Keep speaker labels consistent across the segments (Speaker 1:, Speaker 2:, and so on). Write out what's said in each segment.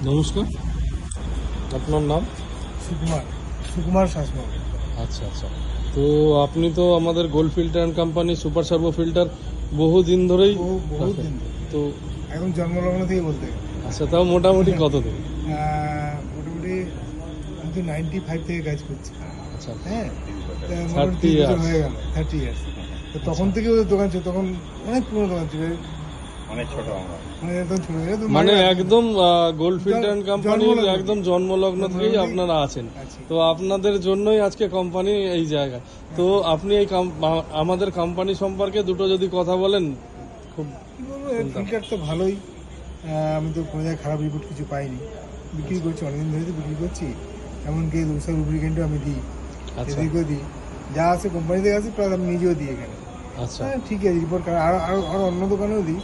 Speaker 1: নমস্কার, আপনার নাম?
Speaker 2: সুকুমার শাসমল।
Speaker 1: আচ্ছা আচ্ছা, তো আপনি তো আমাদের gold filter and company super servo filter বহুদিন ধরেই
Speaker 2: বহু দিন
Speaker 1: তো
Speaker 2: এখন জন্মলগ্ন থেকে বলতে গেলে।
Speaker 1: আচ্ছা, তাও মোটামুটি কত দিন?
Speaker 2: মোটামুটি আমি তো 95 থেকে কাজ করছি।
Speaker 1: আচ্ছা,
Speaker 2: হ্যাঁ,
Speaker 1: 30 years
Speaker 2: হয়ে গেল, 30 ইয়ার্স। তো তখন থেকে ওদের দোকান ছিল, তখন অনেক পুরনো দোকান ছিল,
Speaker 3: অনেক ছোট আমরা,
Speaker 2: মানে একদম ছোট থেকে
Speaker 1: মানে একদম গোল্ড ফিল্টার অ্যান্ড কোম্পানির
Speaker 2: জন্মলগ্ন।
Speaker 1: একদম জন্মলগ্ন থেকেই আপনারা আছেন। তো আপনাদের জন্যই আজকে কোম্পানি এই জায়গায়। তো আপনি এই আমাদের কোম্পানি সম্পর্কে দুটো যদি কথা বলেন খুব।
Speaker 2: কি বলবো, ফিল্টার তো ভালোই। আমি তো কোনো জায়গায় খারাপ রিপোর্ট কিছু পাইনি। বিক্রি করছি, অনেকদিন ধরে তো বিক্রি করছি। এমনকি দুশো লুব্রিকেন্টও আমি দিই,
Speaker 1: আচ্ছা
Speaker 2: এদিকেও দিই। যা আছে কোম্পানি থেকে আছে, প্লাস আমি নিজেও দিই এখানে।
Speaker 1: আচ্ছা
Speaker 2: হ্যাঁ, ঠিক আছে, রিপোর্ট আরো আরো আরো অন্য দোকানেও দিই,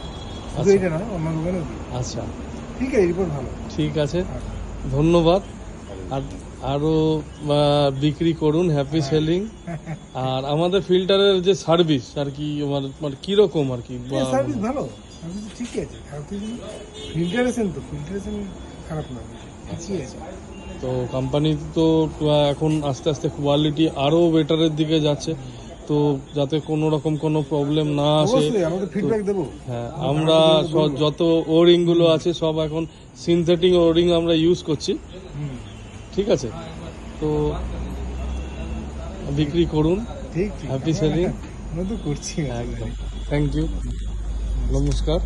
Speaker 2: শুধু এটা না, অন্য দোকানেও দিই।
Speaker 1: আচ্ছা,
Speaker 2: ঠিক আছে, রিপোর্ট ভালো।
Speaker 1: ঠিক আছে, ধন্যবাদ। আর আরো বিক্রি করুন, হ্যাপি সেলিং। আর আমাদের ফিল্টারের যে সার্ভিস আর কি, মানে কিরকম আর কি?
Speaker 2: সার্ভিস ভালো, সার্ভিস ঠিক আছে, খারাপ কিছু না। ফিল্টারেশন খারাপ না, ঠিকই আছে।
Speaker 1: তো কোম্পানি তো এখন আস্তে আস্তে কোয়ালিটি আরো বেটারের দিকে যাচ্ছে, তো যাতে কোনো রকম কোনো প্রবলেম না আসে।
Speaker 2: অবশ্যই আমাদের ফিডব্যাক দেবো।
Speaker 1: হ্যাঁ, আমরা যত ওরিং গুলো আছে সব এখন সিনথেটিক ওরিং আমরা ইউজ করছি। ঠিক আছে, তো বিক্রি করুন,
Speaker 2: ঠিক,
Speaker 1: হ্যাপি সেলিং।
Speaker 2: আমরা তো করছি
Speaker 1: একদম, থ্যাংক ইউ, নমস্কার।